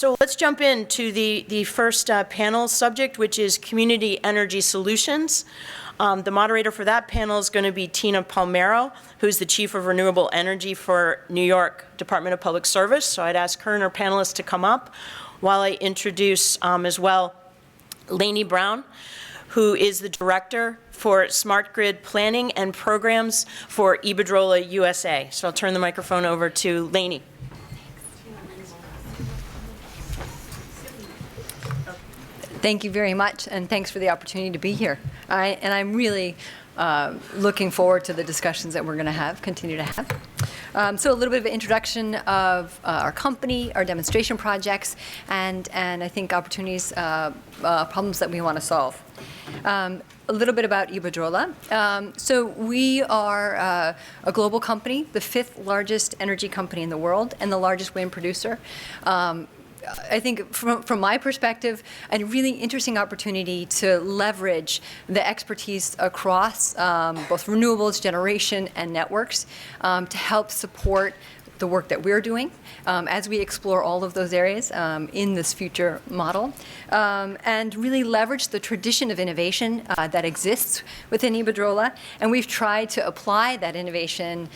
So let's jump into the first panel subject, which is community energy solutions. The moderator for that panel is going to be Tina Palmero, who's the Chief of Renewable Energy for New York Department of Public Service. So I'd ask her and her panelists to come up while I introduce as well Lainey Brown, who is the Director for Smart Grid Planning and Programs for Iberdrola USA. So I'll turn the microphone over to Lainey. Thank you very much, and thanks for the opportunity to be here. I'm really looking forward to the discussions that we're going to continue to have. So a little bit of an introduction of our company, our demonstration projects, and I think opportunities, problems that we want to solve. A little bit about Iberdrola. So we are a global company, the 5th largest energy company in the world, and the largest wind producer. I think from my perspective, a really interesting opportunity to leverage the expertise across both renewables, generation, and networks to help support the work that we're doing as we explore all of those areas in this future model, and really leverage the tradition of innovation that exists within Iberdrola. And we've tried to apply that innovation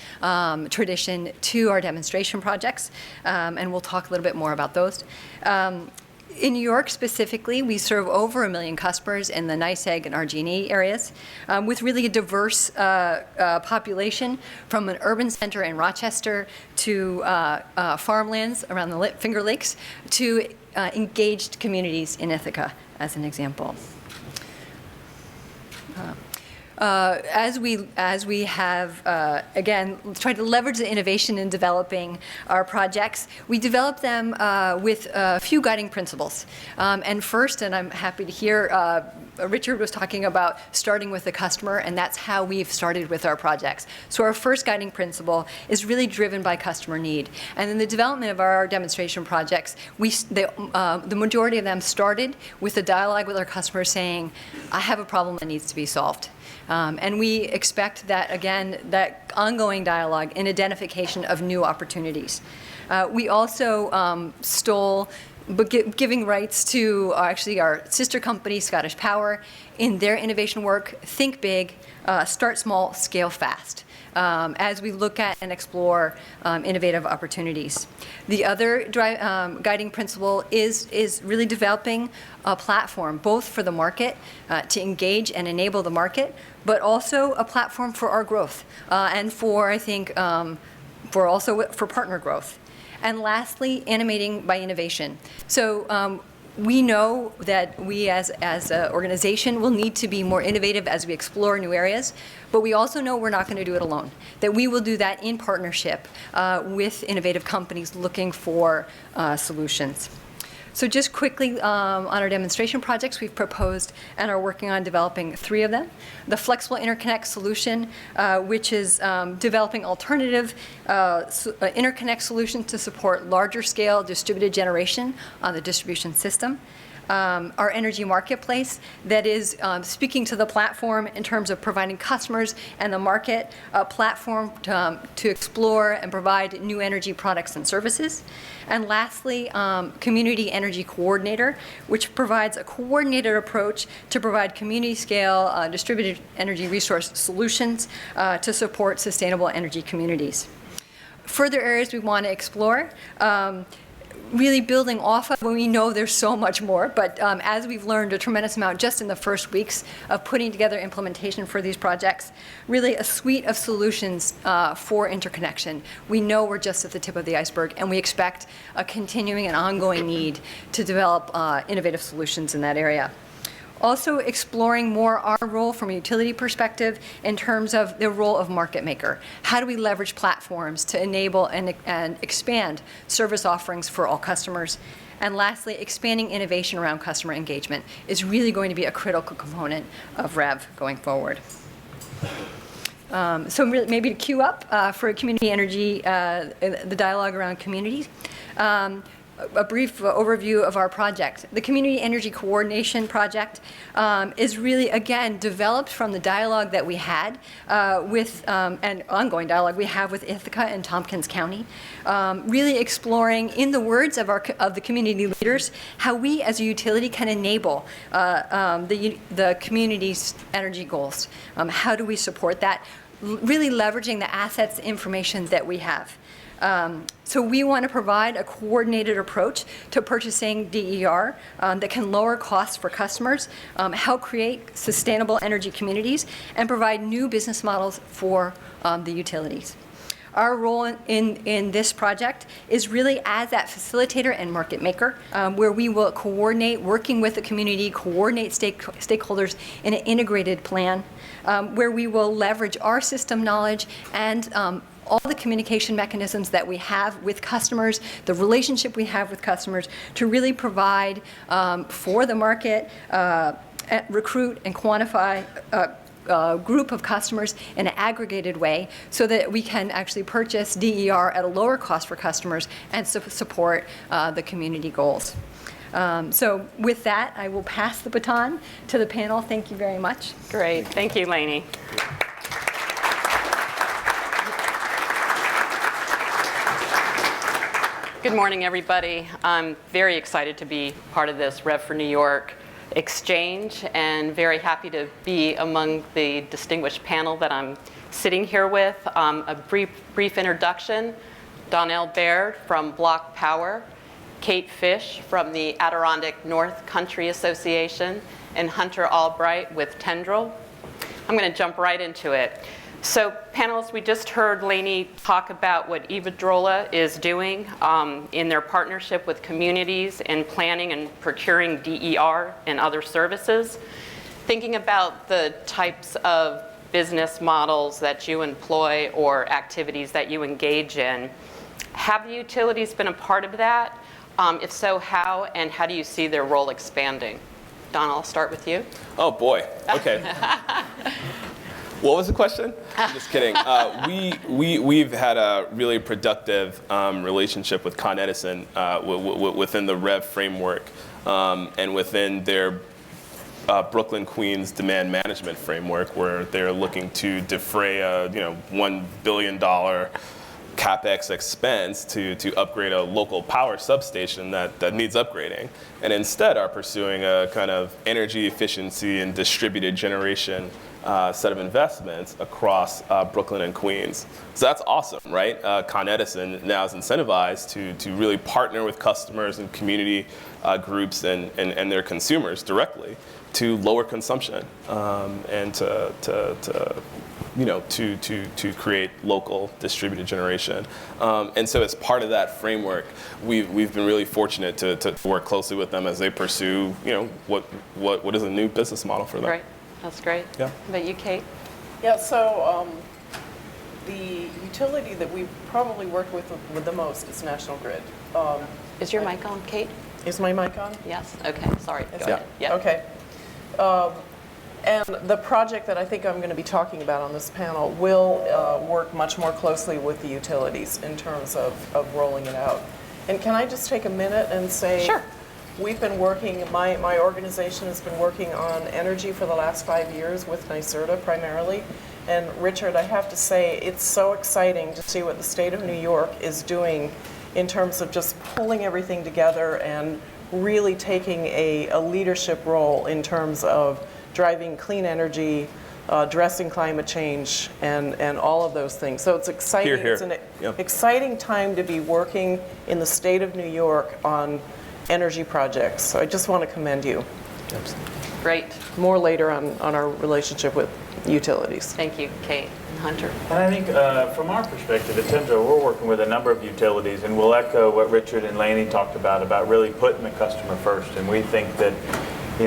tradition to our demonstration projects, and we'll talk a little bit more about those. In New York specifically, we serve over 1 million customers in the NYSEG and RG&E areas, with really a diverse population, from an urban center in Rochester to farmlands around the Finger Lakes to engaged communities in Ithaca, as an example. As we have, again, tried to leverage the innovation in developing our projects, we develop them with a few guiding principles. And first, and I'm happy to hear, Richard was talking about starting with the customer, and that's how we've started with our projects. So our first guiding principle is really driven by customer need. And in the development of our demonstration projects, the majority of them started with a dialogue with our customers saying, I have a problem that needs to be solved. And we expect that, again, that ongoing dialogue and identification of new opportunities. We also giving rights to actually our sister company, Scottish Power, in their innovation work, think big, start small, scale fast, as we look at and explore innovative opportunities. The other guiding principle is really developing a platform, both for the market, to engage and enable the market, but also a platform for our growth, and for, I think, for partner growth. And lastly, animating by innovation. So we know that we as an organization will need to be more innovative as we explore new areas, but we also know we're not going to do it alone, that we will do that in partnership with innovative companies looking for solutions. So just quickly on our demonstration projects, we've proposed and are working on developing 3 of them. The flexible interconnect solution, which is developing alternative interconnect solutions to support larger scale distributed generation on the distribution system. Our energy marketplace that is speaking to the platform in terms of providing customers and the market a platform to explore and provide new energy products and services. And lastly, Community Energy Coordinator, which provides a coordinated approach to provide community-scale distributed energy resource solutions to support sustainable energy communities. Further areas we want to explore, really building off of when we know there's so much more, but as we've learned a tremendous amount just in the first weeks of putting together implementation for these projects, really a suite of solutions for interconnection. We know we're just at the tip of the iceberg, and we expect a continuing and ongoing need to develop innovative solutions in that area. Also exploring more our role from a utility perspective in terms of the role of market maker. How do we leverage platforms to enable and expand service offerings for all customers? And lastly, expanding innovation around customer engagement is really going to be a critical component of REV going forward. So really maybe to queue up for community energy, the dialogue around communities. a brief overview of our project. The Community Energy Coordination Project is really, again, developed from the dialogue that we had and ongoing dialogue we have with Ithaca and Tompkins County, really exploring, in the words of the community leaders, how we as a utility can enable the community's energy goals. How do we support that? Really leveraging the assets, information that we have. So we want to provide a coordinated approach to purchasing DER that can lower costs for customers, help create sustainable energy communities, and provide new business models for the utilities. Our role in this project is really as that facilitator and market maker, where we will coordinate, working with the community, coordinate stakeholders in an integrated plan, where we will leverage our system knowledge and all the communication mechanisms that we have with customers, the relationship we have with customers, to really provide for the market, recruit and quantify a group of customers in an aggregated way so that we can actually purchase DER at a lower cost for customers and support the community goals. So with that, I will pass the baton to the panel. Thank you very much. Great. Thank you, Lainey. Good morning, everybody. I'm very excited to be part of this REV4New York exchange and very happy to be among the distinguished panel that I'm sitting here with. A brief introduction: Donnel Baird from BlocPower, Kate Fish from the Adirondack North Country Association, and Hunter Albright with Tendril. I'm going to jump right into it. So panelists, we just heard Lainey talk about what Iberdrola is doing in their partnership with communities in planning and procuring DER and other services. Thinking about the types of business models that you employ or activities that you engage in, have the utilities been a part of that? If so, how, and how do you see their role expanding? Don, I'll start with you. Oh boy, okay. What was the question? I'm just kidding. We've had a really productive relationship with Con Edison within the REV framework and within their Brooklyn Queens demand management framework, where they're looking to defray a $1 billion CapEx expense to upgrade a local power substation that needs upgrading, and instead are pursuing a kind of energy efficiency and distributed generation set of investments across Brooklyn and Queens. So that's awesome, right? Con Edison now is incentivized to really partner with customers and community groups and their consumers directly to lower consumption and to create local distributed generation. And so as part of that framework, we've been really fortunate to work closely with them as they pursue, what is a new business model for them. Great. That's great. Yeah. How about you, Kate? Yeah, so the utility that we probably work with the most is National Grid. Is your mic on, Kate? Is my mic on? Yes. Okay. Sorry. Go Yeah. ahead. Yeah. Okay. And the project that I think I'm going to be talking about on this panel will work much more closely with the utilities in terms of rolling it out. And can I just take a minute and say, Sure. We've been working, my organization has been working on energy for the last 5 years with NYSERDA primarily. And Richard, I have to say, it's so exciting to see what the state of New York is doing in terms of just pulling everything together and really taking a leadership role in terms of driving clean energy, addressing climate change, and all of those things. So it's exciting. Hear, hear. It's an Yep. exciting time to be working in the state of New York on energy projects. So I just want to commend you. Great. More later on our relationship with utilities. Thank you, Kate and Hunter. And I think from our perspective at Tendril, we're working with a number of utilities, and we'll echo what Richard and Lainey talked about really putting the customer first. And we think that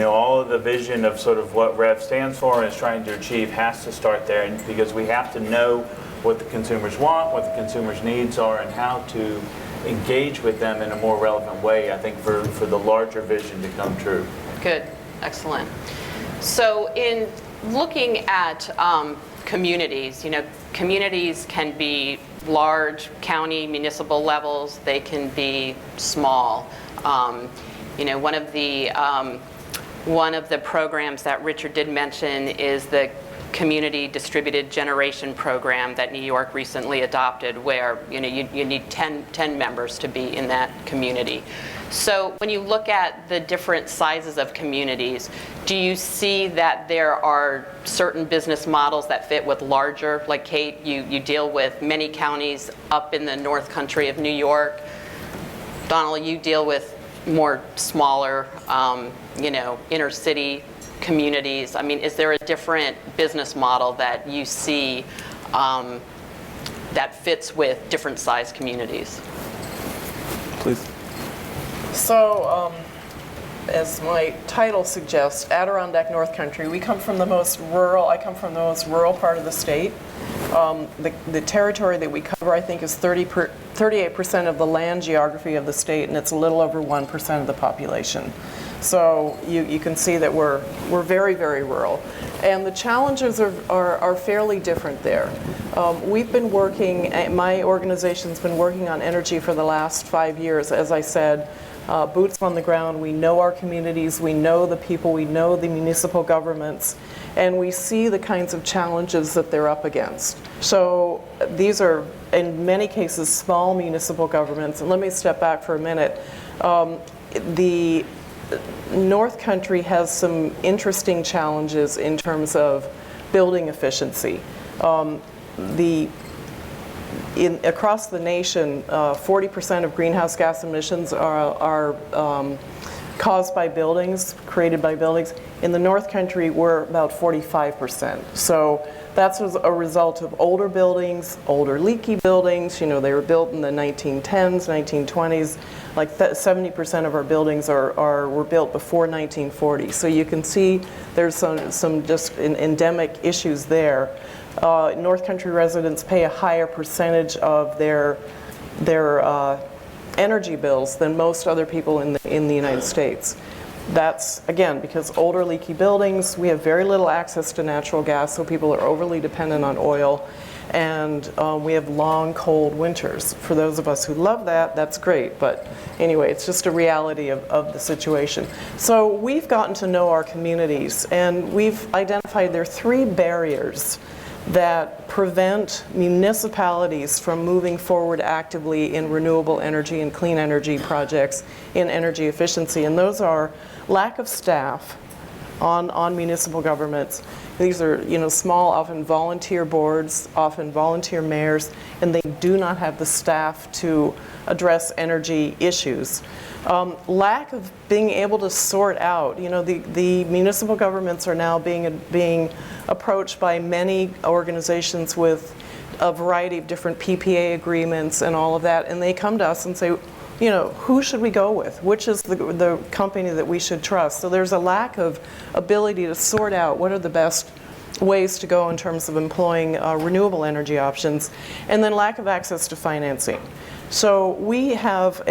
all of the vision of sort of what REV stands for and is trying to achieve has to start there, and because we have to know what the consumers want, what the consumers' needs are, and how to engage with them in a more relevant way, I think, for the larger vision to come true. Good. Excellent. So in looking at communities. You know, communities can be large county, municipal levels. They can be small. You know, one of the programs that Richard did mention is the Community Distributed Generation Program that New York recently adopted, where you know you need 10 members to be in that community. So when you look at the different sizes of communities, do you see that there are certain business models that fit with larger, like Kate, you deal with many counties up in the North Country of New York. Donnel, you deal with more smaller, you know, inner city communities. I mean, is there a different business model that you see that fits with different size communities? Please. So, as my title suggests, Adirondack North Country, we come from the most rural, I come from the most rural part of the state. The territory that we cover, I think, is 38% of the land geography of the state, and it's a little over 1% of the population. So you can see that we're very, very rural. And the challenges are fairly different there. We've been working, my organization's been working on energy for the last 5 years, as I said. Boots on the ground, we know our communities, we know the people, we know the municipal governments, and we see the kinds of challenges that they're up against. So these are, in many cases, small municipal governments. And let me step back for a minute. The North Country has some interesting challenges in terms of building efficiency. Across the nation, 40% of greenhouse gas emissions are caused by buildings, created by buildings. In the North Country, we're about 45%. So that's a result of older buildings, older leaky buildings. You know, they were built in the 1910s, 1920s. Like 70% of our buildings were built before 1940. So you can see there's some just endemic issues there. North Country residents pay a higher percentage of their energy bills than most other people in the United States. That's, again, because older leaky buildings, we have very little access to natural gas, so people are overly dependent on oil, and we have long, cold winters. For those of us who love that, that's great, but anyway, it's just a reality of the situation. So we've gotten to know our communities, and we've identified there are 3 barriers that prevent municipalities from moving forward actively in renewable energy and clean energy projects in energy efficiency. And those are lack of staff on municipal governments. These are, you know, small, often volunteer boards, often volunteer mayors, and they do not have the staff to address energy issues. Lack of being able to sort out, you know, the municipal governments are now being approached by many organizations with a variety of different PPA agreements and all of that, and they come to us and say, you know, who should we go with? Which is the company that we should trust? So there's a lack of ability to sort out what are the best ways to go in terms of employing renewable energy options, and then lack of access to financing. So we have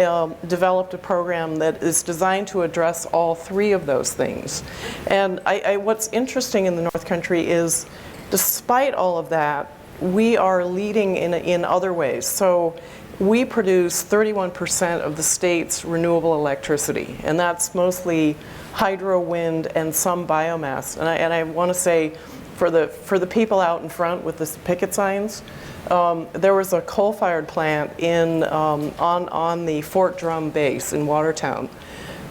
developed a program that is designed to address all 3 of those things. And what's interesting in the North Country is, despite all of that, we are leading in other ways. So we produce 31% of the state's renewable electricity, and that's mostly hydro, wind, and some biomass. And I want to say, for the people out in front with the picket signs, there was a coal-fired plant on the Fort Drum base in Watertown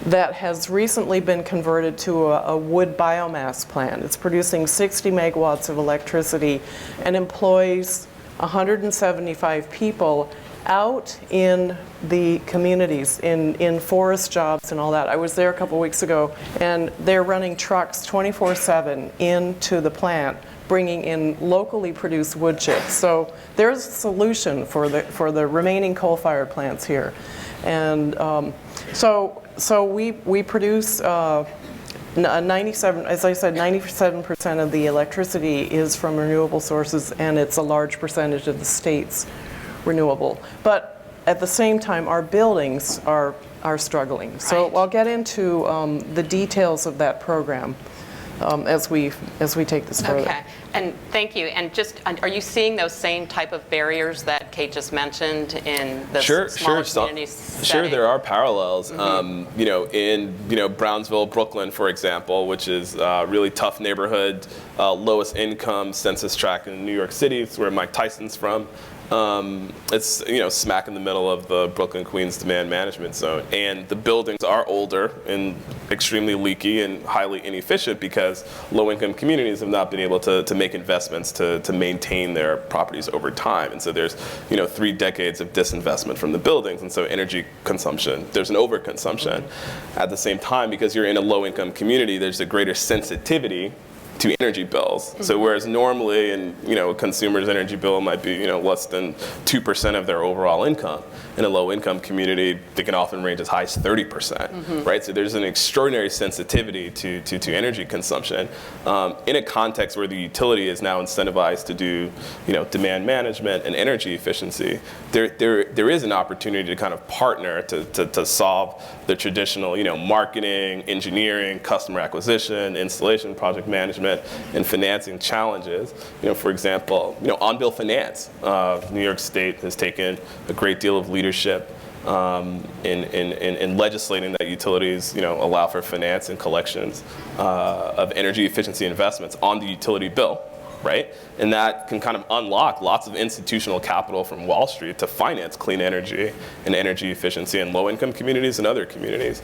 that has recently been converted to a wood biomass plant. It's producing 60 megawatts of electricity and employs 175 people out in the communities, in forest jobs and all that. I was there a couple weeks ago, and they're running trucks 24/7 into the plant, bringing in locally produced wood chips. So there's a solution for the remaining coal-fired plants here. And so we produce 97, as I said, 97% of the electricity is from renewable sources, and it's a large percentage of the state's renewable. But at the same time, our buildings are struggling. So Right. I'll get into the details of that program. as we take this further. Okay, and thank you. And just, are you seeing those same type of barriers that Kate just mentioned in the smaller communities? Sure, there are parallels. In Brownsville, Brooklyn, for example, which is a really tough neighborhood, lowest income census tract in New York City. It's where Mike Tyson's from. It's smack in the middle of the Brooklyn Queens demand management zone, and the buildings are older and extremely leaky and highly inefficient because low-income communities have not been able to make investments to maintain their properties over time, and so there's 3 decades of disinvestment from the buildings, and so energy consumption, there's an overconsumption. At the same time, because you're in a low-income community, there's a greater sensitivity to energy bills. So whereas normally, a consumer's energy bill might be, less than 2% of their overall income, in a low-income community, they can often range as high as 30%, right? So there's an extraordinary sensitivity to energy consumption in a context where the utility is now incentivized to do, demand management and energy efficiency. There is an opportunity to kind of partner to solve the traditional, marketing, engineering, customer acquisition, installation, project management, and financing challenges. For example, on-bill finance. New York State has taken a great deal of leadership in legislating that utilities, allow for finance and collections of energy efficiency investments on the utility bill, right? And that can kind of unlock lots of institutional capital from Wall Street to finance clean energy and energy efficiency in low-income communities and other communities.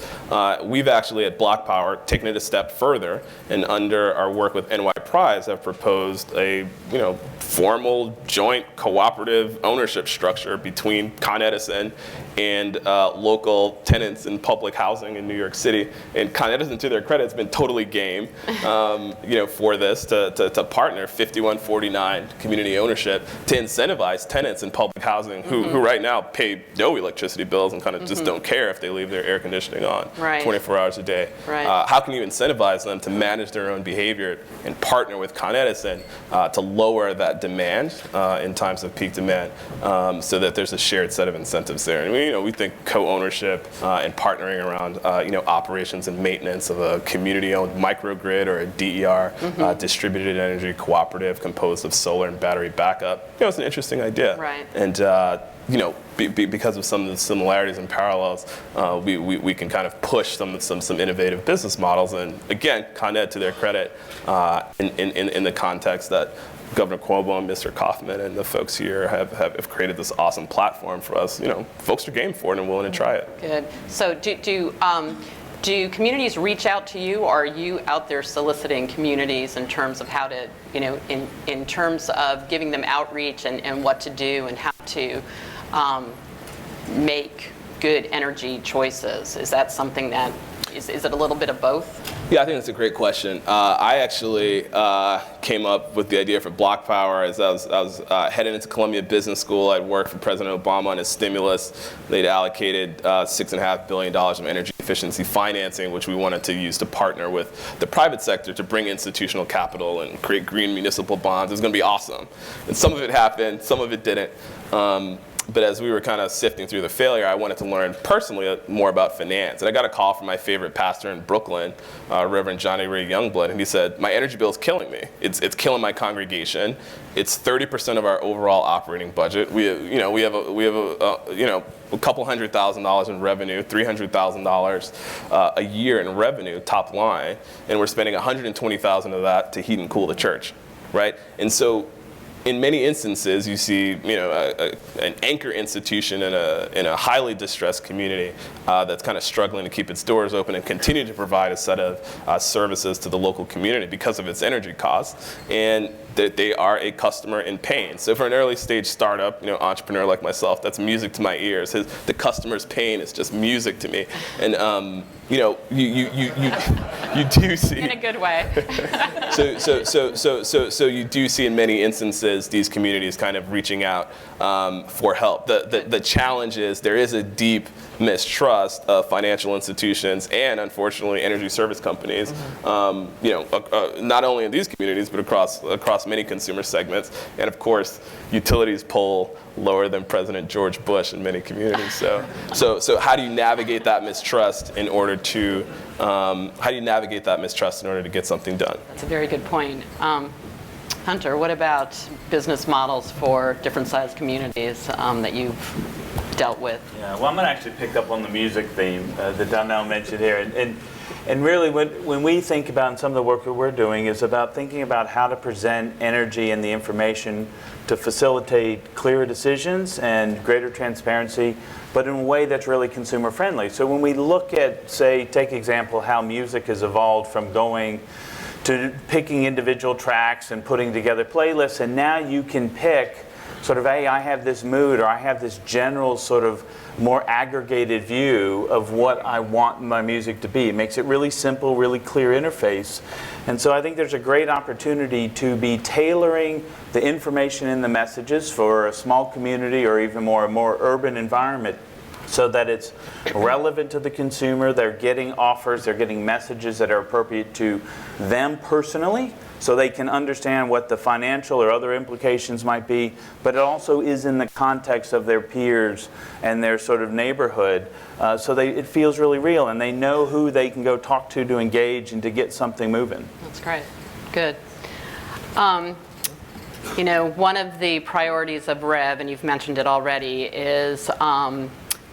We've actually at BlocPower taken it a step further, and under our work with NY Prize have proposed a formal joint cooperative ownership structure between Con Edison and local tenants in public housing in New York City. And Con Edison, to their credit, has been totally game, for this to partner 5149 community ownership to incentivize tenants in public housing who right now pay no electricity bills and kind of just don't care if they leave their air conditioning on 24 hours a day. How can you incentivize them to manage their own behavior and partner with Con Edison to lower that demand in times of peak demand, so that there's a shared set of incentives there? And we think co-ownership and partnering around operations and maintenance of a community-owned microgrid or a DER, distributed energy cooperative composed of solar and battery backup, it's an interesting idea. And because of some of the similarities and parallels, we can kind of push some innovative business models. And again, Con Ed, to their credit, in the context that Governor Cuomo and Mr. Kaufman and the folks here have created this awesome platform for us. Folks are game for it and willing to try it. Good. So do communities reach out to you, or are you out there soliciting communities in terms of how to, in terms of giving them outreach and what to do and how to make good energy choices? Is that something that, is it a little bit of both? Yeah, I think that's a great question. I actually came up with the idea for BlocPower as I was heading into Columbia Business School. I'd worked for President Obama on his stimulus. They'd allocated $6.5 billion of energy efficiency financing, which we wanted to use to partner with the private sector to bring institutional capital and create green municipal bonds. It was going to be awesome. And some of it happened, some of it didn't. But as we were kind of sifting through the failure, I wanted to learn personally more about finance. And I got a call from my favorite pastor in Brooklyn, Reverend Johnny Ray Youngblood, and he said, my energy bill is killing me. It's killing my congregation. It's 30% of our overall operating budget. We have a couple $100,000 in revenue, $300,000 a year in revenue, top line, and we're spending $120,000 of that to heat and cool the church, right? And so, in many instances, you see, an anchor institution in a highly distressed community that's kind of struggling to keep its doors open and continue to provide a set of services to the local community because of its energy costs, and that they are a customer in pain. So for an early stage startup, entrepreneur like myself, that's music to my ears. The customer's pain is just music to me, and you do see in a good way. So you do see in many instances these communities kind of reaching out for help. The challenge is there is a deep mistrust of financial institutions and, unfortunately, energy service companies. Not only in these communities but across across many consumer segments. And of course, utilities poll lower than President George Bush in many communities. So how do you navigate that mistrust in order to get something done? That's a very good point. Hunter, what about business models for different sized communities that you've dealt with? Yeah, well, I'm going to actually pick up on the music theme that Donnel mentioned here. And really, when we think about, and some of the work that we're doing is about thinking about how to present energy and the information to facilitate clearer decisions and greater transparency, but in a way that's really consumer friendly. So when we look at, say, take example, how music has evolved from going to picking individual tracks and putting together playlists, and now you can pick sort of, hey, I have this mood, or I have this general sort of more aggregated view of what I want my music to be. It makes it really simple, really clear interface. And so I think there's a great opportunity to be tailoring the information in the messages for a small community or even a more urban environment, so that it's relevant to the consumer. They're getting offers, they're getting messages that are appropriate to them personally, so they can understand what the financial or other implications might be, but it also is in the context of their peers and their sort of neighborhood, so it feels really real, and they know who they can go talk to engage and to get something moving. That's great. Good. You know, one of the priorities of REV, and you've mentioned it already,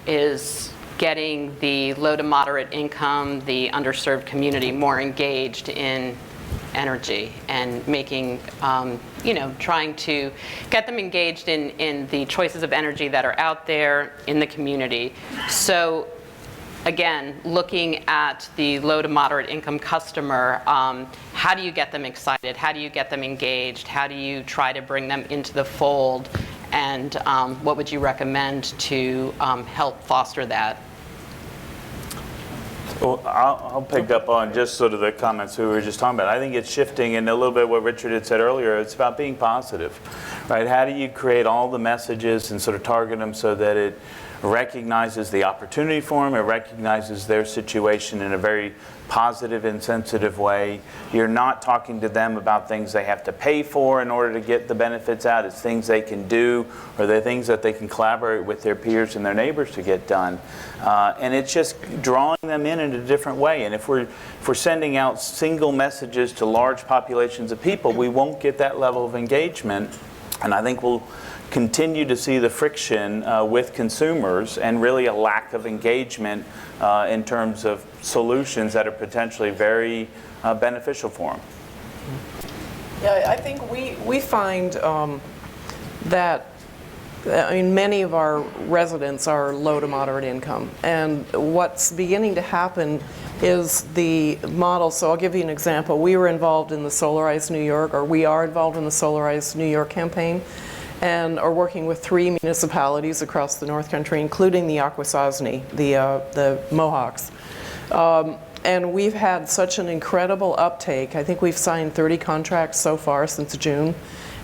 is getting the low to moderate income, the underserved community more engaged in energy, and making, trying to get them engaged in the choices of energy that are out there in the community. So again, looking at the low to moderate income customer, how do you get them excited? How do you get them engaged? How do you try to bring them into the fold? And what would you recommend to help foster that? Well, I'll pick up on just sort of the comments we were just talking about. I think it's shifting, and a little bit what Richard had said earlier, it's about being positive, right? How do you create all the messages and sort of target them so that it recognizes the opportunity for them, it recognizes their situation in a very positive and sensitive way. You're not talking to them about things they have to pay for in order to get the benefits out. It's things they can do, or they're things that they can collaborate with their peers and their neighbors to get done. And it's just drawing them in a different way. And if we're sending out single messages to large populations of people, we won't get that level of engagement. And I think we'll continue to see the friction with consumers, and really a lack of engagement in terms of solutions that are potentially very beneficial for them. Yeah, I think we find that, many of our residents are low to moderate income, and what's beginning to happen is the model. So I'll give you an example. We were involved in the Solarize New York, or we are involved in the Solarize New York campaign, and are working with 3 municipalities across the North Country, including the Akwesasne, the Mohawks. And we've had such an incredible uptake. I think we've signed 30 contracts so far since June.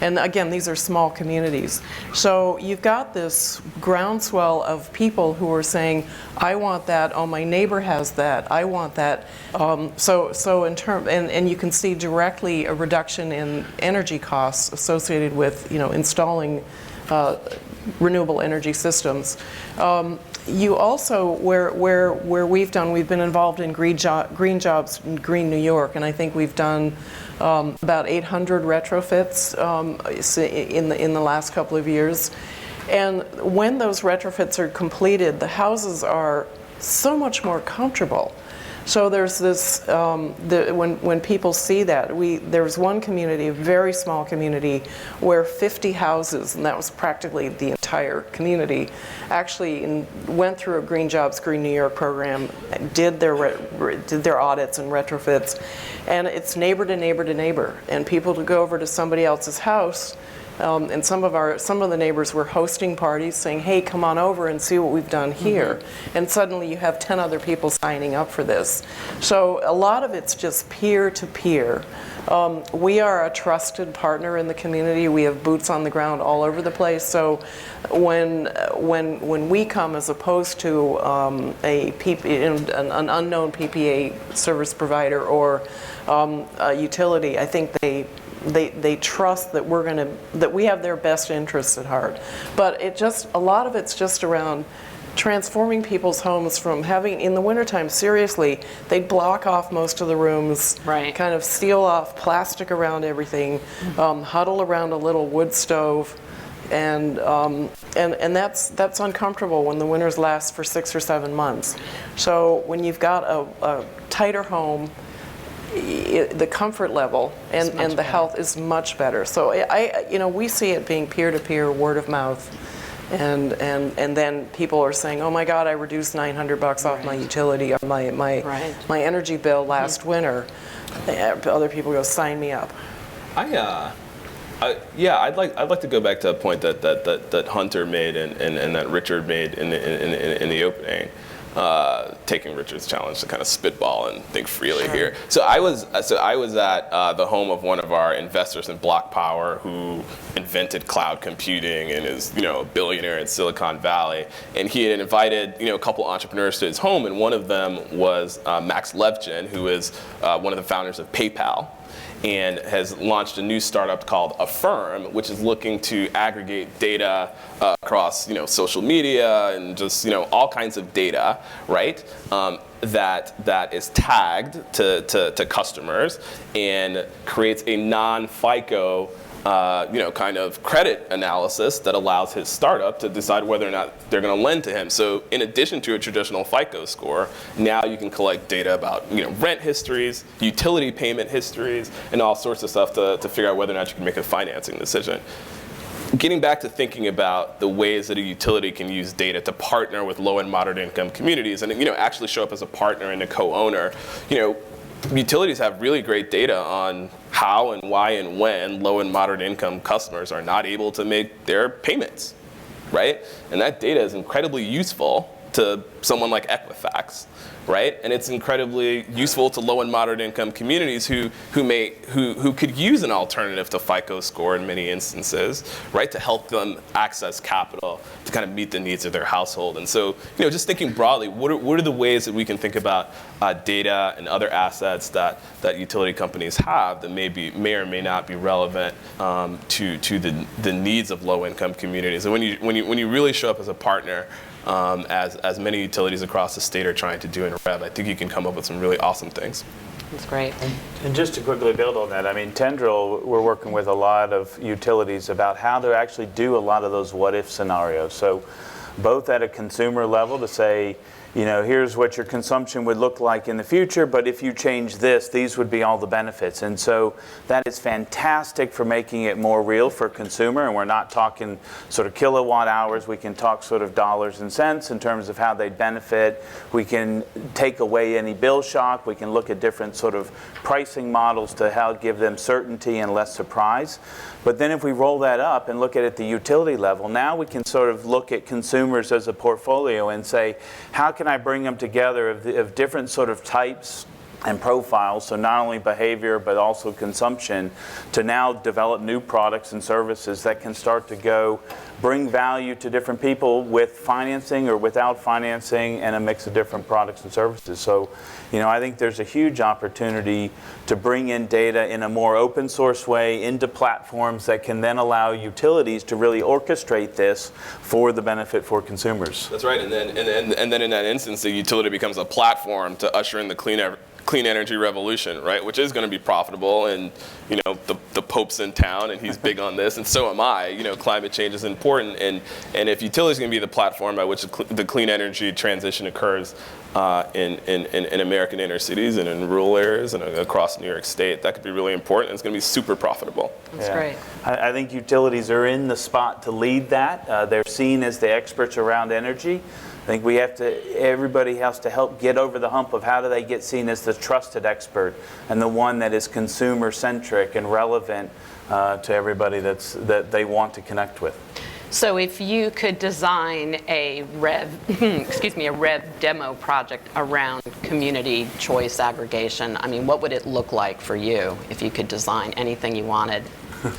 And again, these are small communities. So you've got this groundswell of people who are saying, I want that, oh, my neighbor has that, I want that. So in term, and you can see directly a reduction in energy costs associated with, installing renewable energy systems. You also, where we've been involved in green jobs in Green New York, and I think we've done about 800 retrofits in the last couple of years. And when those retrofits are completed, the houses are so much more comfortable. So there's this, when people see that, there's one community, a very small community, where 50 houses, and that was practically the entire community, actually went through a Green Jobs, Green New York program, did their audits and retrofits, and it's neighbor to neighbor to neighbor. And people to go over to somebody else's house And some of the neighbors were hosting parties saying, hey, come on over and see what we've done here. And suddenly you have 10 other people signing up for this. So a lot of it's just peer-to-peer. We are a trusted partner in the community. We have boots on the ground all over the place. So when we come, as opposed to an unknown PPA service provider or a utility, I think they trust that that we have their best interests at heart. But a lot of it's just around transforming people's homes from having, in the wintertime, seriously, they'd block off most of the rooms, Right. kind of seal off plastic around everything, huddle around a little wood stove, and that's uncomfortable when the winters last for 6 or 7 months. So when you've got a tighter home, the comfort level and the health is much better. So we see it being peer-to-peer, word of mouth. And then people are saying, oh my God, I reduced $900 off my utility on my energy bill last winter. Other people go, sign me up. I'd like to go back to a point that Hunter made and that Richard made in the opening. Taking Richard's challenge to kind of spitball and think freely here. So I was at the home of one of our investors in BlocPower, who invented cloud computing and is a billionaire in Silicon Valley. And he had invited a couple entrepreneurs to his home, and one of them was Max Levchin, who is one of the founders of PayPal, and has launched a new startup called Affirm, which is looking to aggregate data across social media and just all kinds of data, right? That is tagged to customers and creates a non-FICO kind of credit analysis that allows his startup to decide whether or not they're going to lend to him. So in addition to a traditional FICO score, now you can collect data about rent histories, utility payment histories, and all sorts of stuff to figure out whether or not you can make a financing decision. Getting back to thinking about the ways that a utility can use data to partner with low and moderate income communities and actually show up as a partner and a co-owner, utilities have really great data on how and why and when low and moderate income customers are not able to make their payments, right? And that data is incredibly useful to someone like Equifax, right? And it's incredibly useful to low and moderate income communities who could use an alternative to FICO score in many instances, right? To help them access capital to kind of meet the needs of their household. And so, just thinking broadly, what are the ways that we can think about data and other assets that utility companies have that may or may not be relevant to the needs of low income communities? And when you really show up as a partner, as many utilities across the state are trying to do in REV, I think you can come up with some really awesome things. That's great. And just to quickly build on that, Tendril, we're working with a lot of utilities about how to actually do a lot of those what-if scenarios. So both at a consumer level to say, here's what your consumption would look like in the future, but if you change this, these would be all the benefits. And so that is fantastic for making it more real for consumer, and we're not talking sort of kilowatt hours. We can talk sort of dollars and cents in terms of how they benefit. We can take away any bill shock. We can look at different sort of pricing models to help give them certainty and less surprise. But then if we roll that up and look at it at the utility level, now we can sort of look at consumers as a portfolio and say, how can I bring them together of different sort of types and profiles, so not only behavior but also consumption, to now develop new products and services that can start to bring value to different people with financing or without financing and a mix of different products and services. So, I think there's a huge opportunity to bring in data in a more open source way into platforms that can then allow utilities to really orchestrate this for the benefit for consumers. That's right, and then in that instance, the utility becomes a platform to usher in the clean energy revolution, right? Which is going to be profitable, and the Pope's in town, and he's big on this, and so am I. Climate change is important, and if utilities can be the platform by which the clean energy transition occurs in American inner cities and in rural areas and across New York State, that could be really important, and it's going to be super profitable. That's great. I think utilities are in the spot to lead that. They're seen as the experts around energy. I think everybody has to help get over the hump of how do they get seen as the trusted expert and the one that is consumer-centric and relevant to everybody that they want to connect with. So if you could design a REV demo project around community choice aggregation, I mean, what would it look like for you if you could design anything you wanted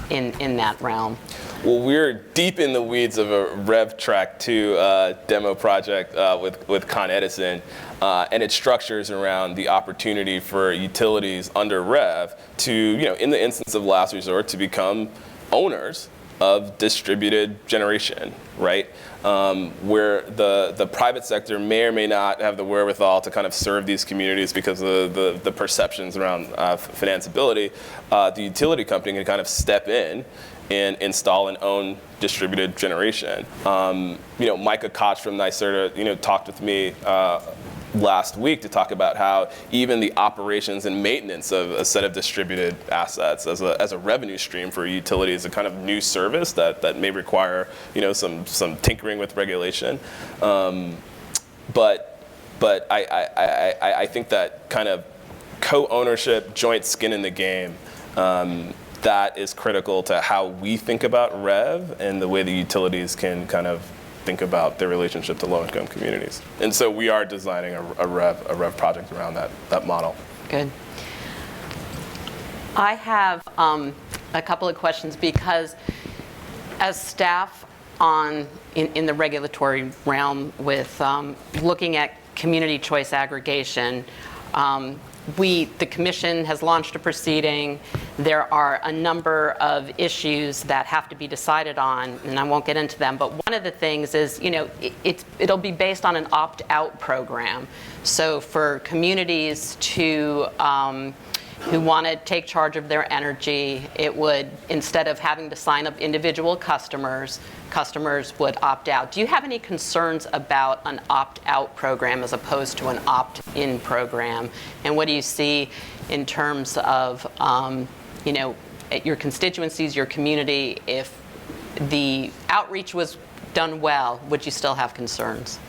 in that realm? Well, we're deep in the weeds of a Rev Track 2 demo project with Con Edison, and it structures around the opportunity for utilities under Rev to, in the instance of last resort, to become owners of distributed generation, right? Where the private sector may or may not have the wherewithal to kind of serve these communities because of the perceptions around financeability, the utility company can kind of step in and install and own distributed generation. Micah Koch from NYSERDA, talked with me last week to talk about how even the operations and maintenance of a set of distributed assets as a revenue stream for utilities, a kind of new service that may require some tinkering with regulation. But I think that kind of co-ownership, joint skin in the game, that is critical to how we think about REV and the way the utilities can kind of think about their relationship to low-income communities. And so we are designing a REV project around that model. Good. I have a couple of questions because as staff in the regulatory realm with looking at community choice aggregation, the Commission has launched a proceeding. There are a number of issues that have to be decided on, and I won't get into them, but one of the things is, it'll be based on an opt-out program. So for communities who want to take charge of their energy, it would, instead of having to sign up individual customers would opt out. Do you have any concerns about an opt-out program as opposed to an opt-in program? And what do you see in terms of, your constituencies, your community, if the outreach was done well, would you still have concerns?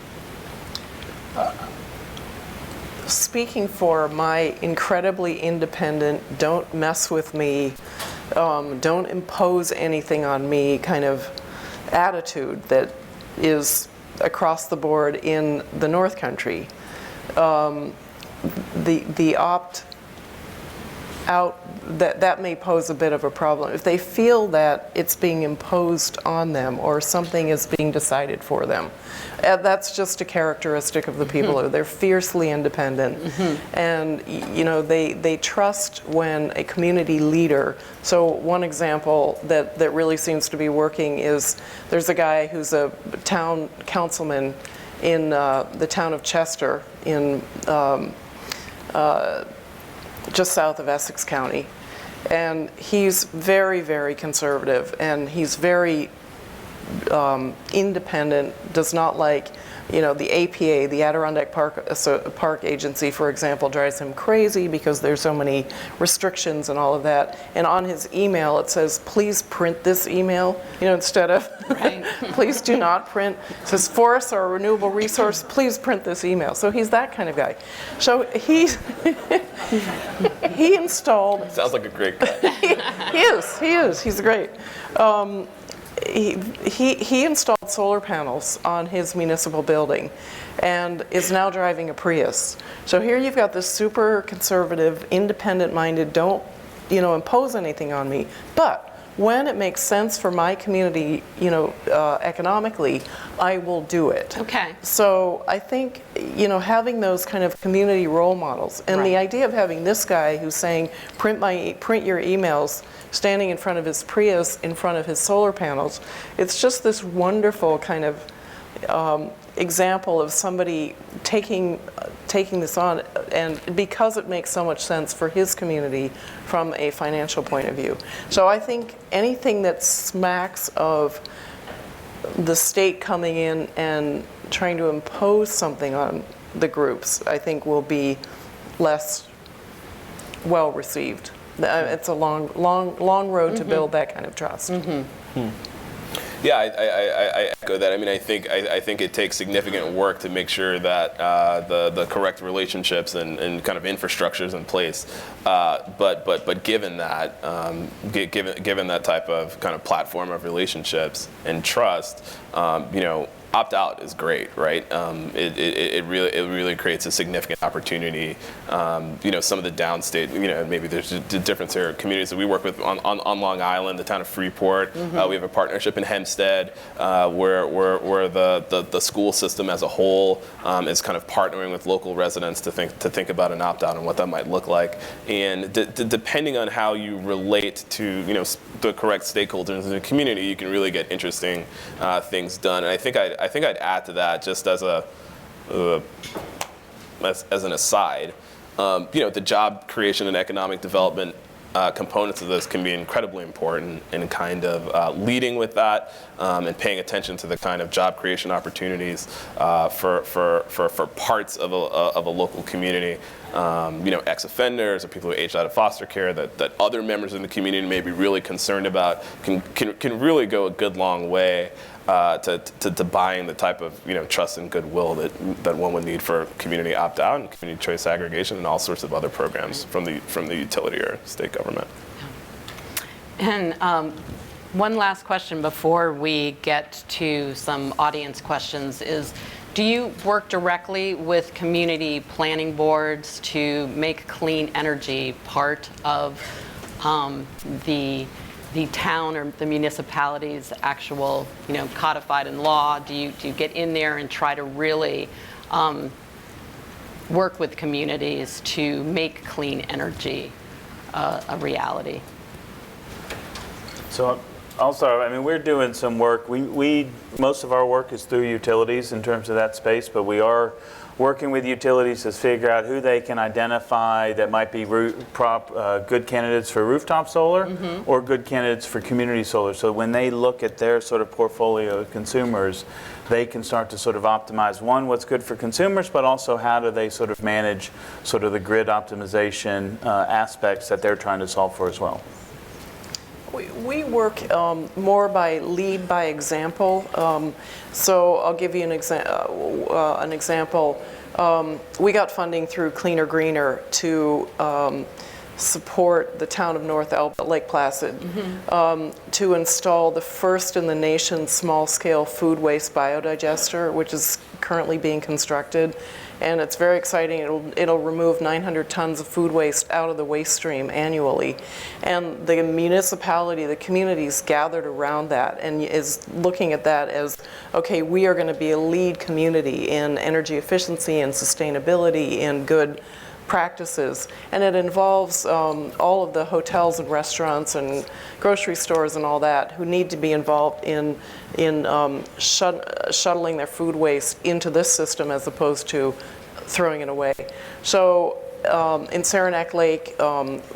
Speaking for my incredibly independent, don't mess with me, don't impose anything on me kind of attitude that is across the board in the North Country, the opt-out, that may pose a bit of a problem. If they feel that it's being imposed on them or something is being decided for them, that's just a characteristic of the people. They're fiercely independent, and they trust when a community leader. So one example that really seems to be working is there's a guy who's a town councilman in the town of Chester in just south of Essex County, and he's very, very conservative, and he's very independent, does not like, the APA, the Adirondack Park Agency, for example, drives him crazy because there's so many restrictions and all of that. And on his email, it says, please print this email, instead of, right. Please do not print. It says, forests are a renewable resource, please print this email. So he's that kind of guy. So he installed. Sounds like a great guy. He is, he's great. He installed solar panels on his municipal building and is now driving a Prius. So here you've got this super conservative, independent-minded, don't, impose anything on me. But when it makes sense for my community, economically, I will do it. Okay. So I think, having those kind of community role models, and the idea of having this guy who's saying, print your emails, standing in front of his Prius, in front of his solar panels, it's just this wonderful kind of example of somebody taking this on, and because it makes so much sense for his community from a financial point of view. So I think anything that smacks of the state coming in and trying to impose something on the groups, I think will be less well received. It's a long road to build that kind of trust. Yeah, I echo that. I mean, I think it takes significant work to make sure that the correct relationships and kind of infrastructures in place. But given that, given that type of kind of platform of relationships and trust, opt-out is great, right? It really creates a significant opportunity. Some of the downstate, maybe there's a difference here. Communities that we work with on Long Island, the town of Freeport, we have a partnership in Hempstead where the school system as a whole is kind of partnering with local residents to think about an opt-out and what that might look like. And depending on how you relate to the correct stakeholders in the community, you can really get interesting things done. And I think I'd add to that just as an aside. The job creation and economic development components of this can be incredibly important in kind of leading with that and paying attention to the kind of job creation opportunities for parts of a local community. Ex-offenders or people who aged out of foster care that other members in the community may be really concerned about can really go a good long way to buying the type of trust and goodwill that one would need for community opt-out and community choice aggregation and all sorts of other programs from the utility or state government. And one last question before we get to some audience questions is, do you work directly with community planning boards to make clean energy part of the town or the municipality's actual, codified in law? Do you get in there and try to really work with communities to make clean energy a reality? So I'll start. I mean, we're doing some work. We most of our work is through utilities in terms of that space, but we are working with utilities to figure out who they can identify that might be good candidates for rooftop solar or good candidates for community solar. So when they look at their sort of portfolio of consumers, they can start to sort of optimize, one, what's good for consumers, but also how do they sort of manage sort of the grid optimization aspects that they're trying to solve for as well. We work more by lead by example. So I'll give you an example. We got funding through Cleaner Greener to support the town of North Lake Placid to install the first in the nation small-scale food waste biodigester, which is currently being constructed. And it's very exciting. It'll remove 900 tons of food waste out of the waste stream annually. And the municipality, the communities gathered around that and is looking at that as, okay, we are going to be a lead community in energy efficiency and sustainability and good practices. And it involves all of the hotels and restaurants and grocery stores and all that who need to be involved in shuttling their food waste into this system as opposed to throwing it away. So in Saranac Lake,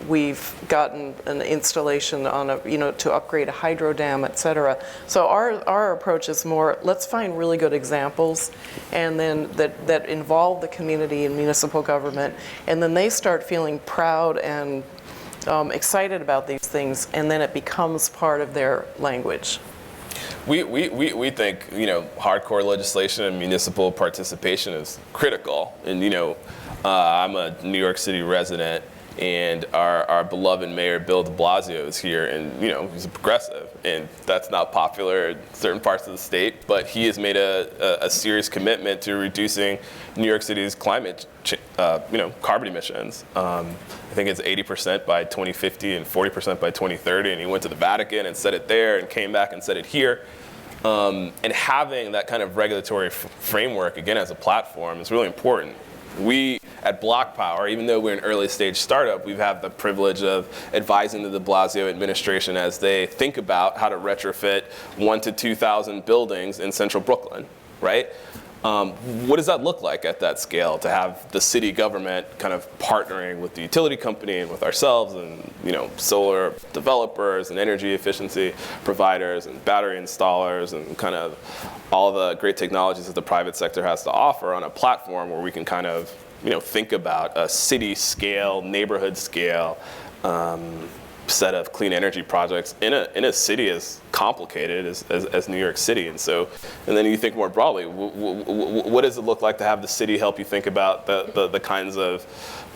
we've gotten an installation on to upgrade a hydro dam, et cetera. So our approach is more, let's find really good examples and then that involve the community and municipal government, and then they start feeling proud and excited about these things, and then it becomes part of their language. We think hardcore legislation and municipal participation is critical, and I'm a New York City resident, and our beloved mayor Bill de Blasio is here, and he's a progressive, and that's not popular in certain parts of the state, but he has made a serious commitment to reducing New York City's climate carbon emissions. I think it's 80% by 2050 and 40% by 2030, and he went to the Vatican and said it there and came back and said it here. And having that kind of regulatory framework, again, as a platform is really important. We at BlocPower, even though we're an early stage startup, we have the privilege of advising the de Blasio administration as they think about how to retrofit 1,000 to 2,000 buildings in central Brooklyn, right? What does that look like at that scale, to have the city government kind of partnering with the utility company and with ourselves and solar developers and energy efficiency providers and battery installers and kind of all the great technologies that the private sector has to offer on a platform where we can kind of think about a city scale, neighborhood scale set of clean energy projects in a city as complicated as New York City. And then you think more broadly, what does it look like to have the city help you think about the kinds of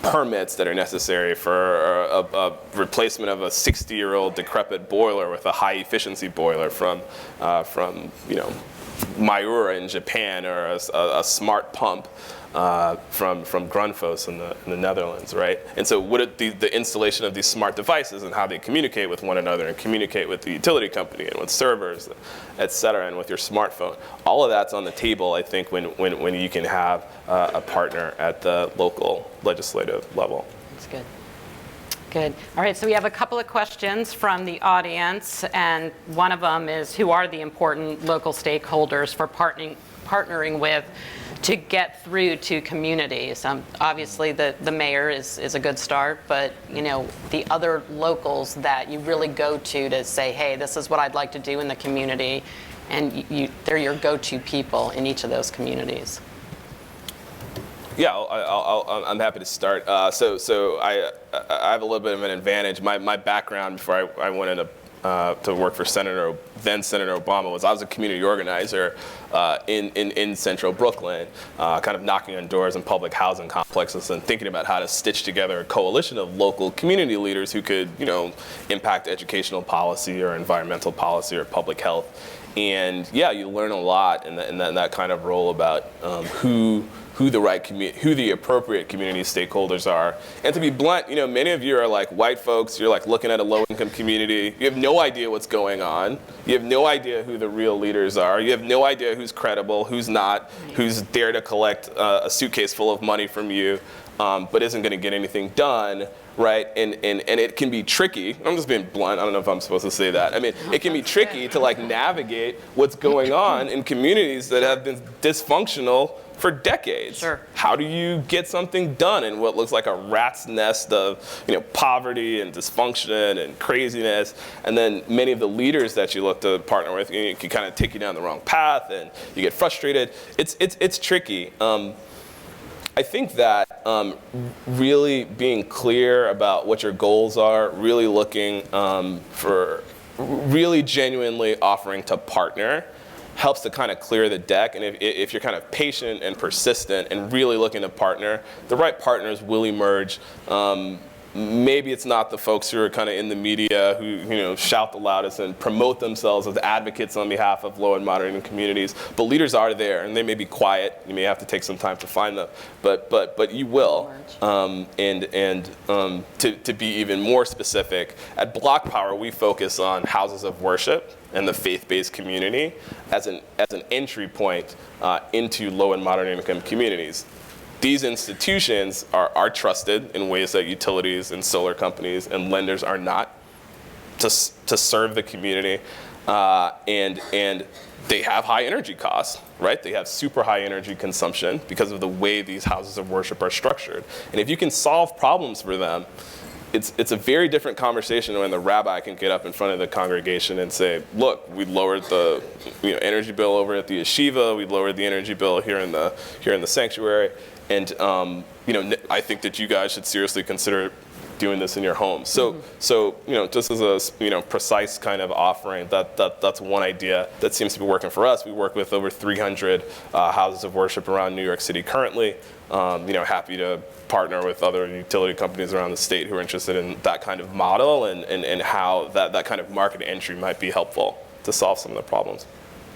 permits that are necessary for a replacement of a 60-year-old decrepit boiler with a high efficiency boiler from Miura in Japan, or a smart pump from Grundfos in the Netherlands, right? And so the installation of these smart devices and how they communicate with one another and communicate with the utility company and with servers, et cetera, and with your smartphone. All of that's on the table, I think, when you can have a partner at the local legislative level. That's good. Good. All right, so we have a couple of questions from the audience, and one of them is, who are the important local stakeholders for partnering with to get through to communities? Obviously, the mayor is a good start, but the other locals that you really go to say, hey, this is what I'd like to do in the community, and they're your go-to people in each of those communities. Yeah, I'm happy to start. So I have a little bit of an advantage. My background before I went into to work for then Senator Obama was I was a community organizer in central Brooklyn, kind of knocking on doors in public housing complexes and thinking about how to stitch together a coalition of local community leaders who could, impact educational policy or environmental policy or public health. And yeah, you learn a lot in that kind of role about who the appropriate community stakeholders are. And to be blunt, many of you are like white folks, you're like looking at a low-income community, you have no idea what's going on, you have no idea who the real leaders are, you have no idea who's credible, who's not, who's there to collect a suitcase full of money from you, but isn't gonna get anything done, right? And it can be tricky. I'm just being blunt, I don't know if I'm supposed to say that. I mean, it can be tricky to navigate what's going on in communities that have been dysfunctional for decades. Sure. How do you get something done in what looks like a rat's nest of poverty and dysfunction and craziness? And then many of the leaders that you look to partner with can kind of take you down the wrong path, and you get frustrated. It's tricky. I think that really being clear about what your goals are, really looking for, really genuinely offering to partner, helps to kind of clear the deck. And if you're kind of patient and persistent and really looking to partner, the right partners will emerge. Maybe it's not the folks who are kind of in the media who shout the loudest and promote themselves as advocates on behalf of low and moderate income communities, but leaders are there, and they may be quiet. You may have to take some time to find them, but you will. To be even more specific, at BlocPower we focus on houses of worship and the faith-based community as an entry point into low and moderate income communities. These institutions are trusted in ways that utilities and solar companies and lenders are not, to serve the community, and they have high energy costs, right? They have super high energy consumption because of the way these houses of worship are structured. And if you can solve problems for them, it's a very different conversation when the rabbi can get up in front of the congregation and say, look, we lowered the energy bill over at the yeshiva, we lowered the energy bill here in the sanctuary, and I think that you guys should seriously consider doing this in your home. So just as a precise kind of offering, that's one idea that seems to be working for us. We work with over 300 houses of worship around New York City currently. Happy to partner with other utility companies around the state who are interested in that kind of model and how that kind of market entry might be helpful to solve some of the problems.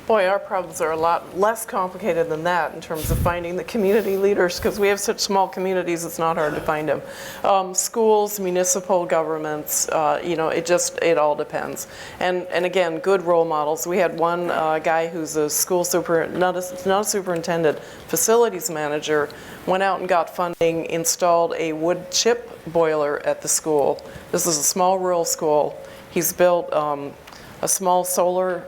Boy, our problems are a lot less complicated than that in terms of finding the community leaders, because we have such small communities, it's not hard to find them. Schools, municipal governments, it all depends. And again, good role models. We had one guy who's a school not a superintendent, facilities manager, went out and got funding, installed a wood chip boiler at the school. This is a small rural school. He's built a small solar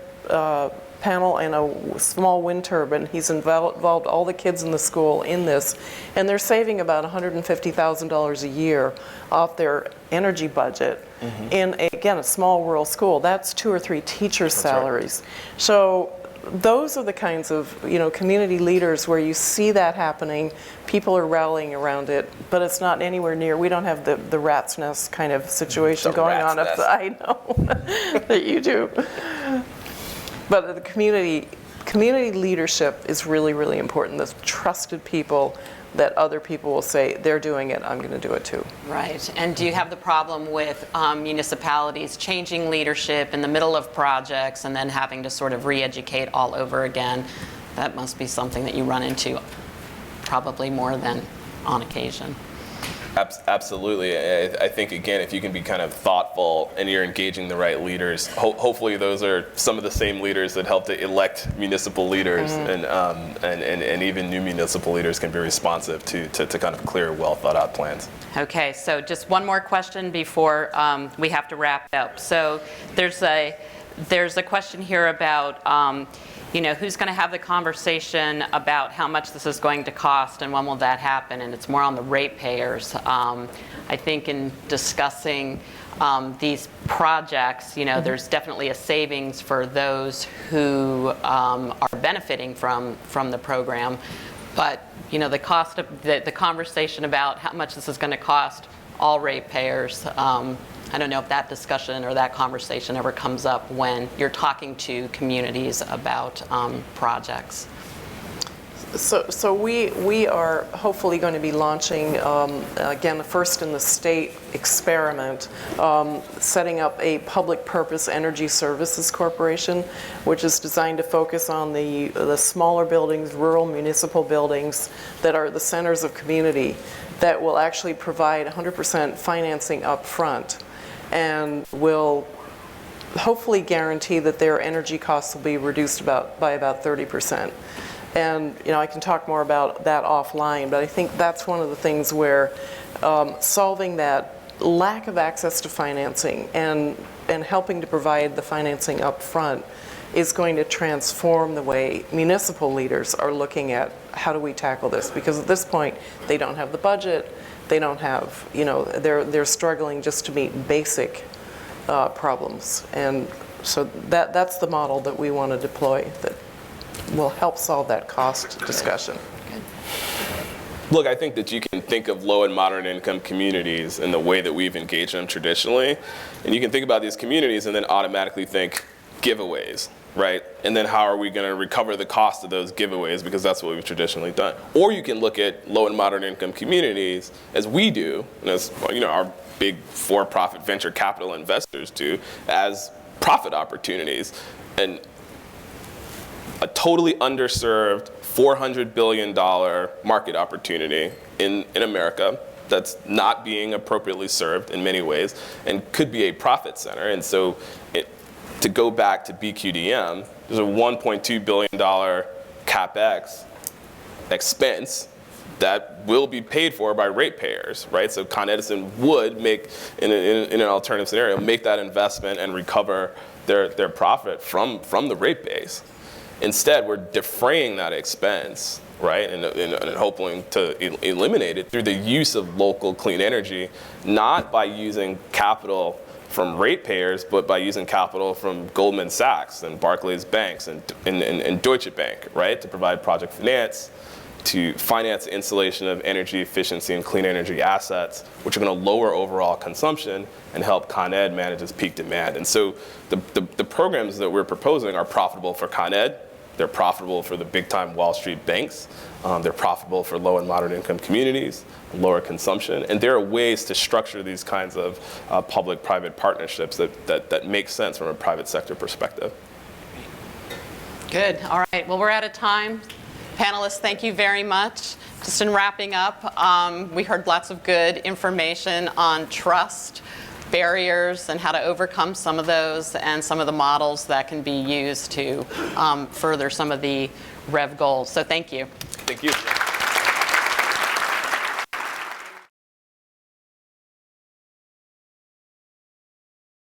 panel and a small wind turbine. He's involved all the kids in the school in this, and they're saving about $150,000 a year off their energy budget in, again, a small rural school. That's 2 or 3 teachers' salaries. Right. So those are the kinds of, community leaders where you see that happening, people are rallying around it, but it's not anywhere near, we don't have the rat's nest kind of situation The going rat's on. nest. I know that you do. But the community leadership is really, really important. Those trusted people that other people will say, they're doing it, I'm going to do it too. Right. And do you have the problem with municipalities changing leadership in the middle of projects and then having to sort of re-educate all over again? That must be something that you run into probably more than on occasion. Absolutely. I think, again, if you can be kind of thoughtful and you're engaging the right leaders, hopefully those are some of the same leaders that help to elect municipal leaders, and even new municipal leaders can be responsive to kind of clear, well thought out plans. Okay, so just one more question before we have to wrap up. So there's a question here about who's going to have the conversation about how much this is going to cost and when will that happen, and it's more on the ratepayers. I think in discussing these projects, there's definitely a savings for those who are benefiting from the program, but the cost of the conversation about how much this is going to cost all ratepayers. I don't know if that discussion or that conversation ever comes up when you're talking to communities about projects. So we are hopefully going to be launching, again, the first in the state experiment, setting up a public purpose energy services corporation, which is designed to focus on the smaller buildings, rural municipal buildings that are the centers of community, that will actually provide 100% financing up front and will hopefully guarantee that their energy costs will be reduced by about 30%. And I can talk more about that offline, but I think that's one of the things where solving that lack of access to financing and helping to provide the financing up front is going to transform the way municipal leaders are looking at how do we tackle this, because at this point they don't have the budget, they don't have, they're struggling just to meet basic problems. And so that's the model that we want to deploy that will help solve that cost discussion. Look, I think that you can think of low and moderate income communities in the way that we've engaged them traditionally, and you can think about these communities and then automatically think giveaways, right? And then how are we going to recover the cost of those giveaways, because that's what we've traditionally done. Or you can look at low and moderate income communities, as we do, and as our big for-profit venture capital investors do, as profit opportunities. And a totally underserved $400 billion market opportunity in America that's not being appropriately served in many ways and could be a profit center. And so to go back to BQDM, there's a $1.2 billion CapEx expense that will be paid for by ratepayers, right? So Con Edison would make, in an alternative scenario, make that investment and recover their profit from the rate base. Instead, we're defraying that expense, right, and hoping to eliminate it through the use of local clean energy, not by using capital from ratepayers, but by using capital from Goldman Sachs and Barclays banks and Deutsche Bank, right, to provide project finance, to finance the installation of energy efficiency and clean energy assets, which are going to lower overall consumption and help Con Ed manage its peak demand. And so the programs that we're proposing are profitable for Con Ed, they're profitable for the big-time Wall Street banks, they're profitable for low and moderate income communities, lower consumption, and there are ways to structure these kinds of public-private partnerships that make sense from a private sector perspective. Good. All right. Well, we're out of time. Panelists, thank you very much. Just in wrapping up, we heard lots of good information on trust, barriers, and how to overcome some of those, and some of the models that can be used to further some of the REV goals. So thank you. Thank you.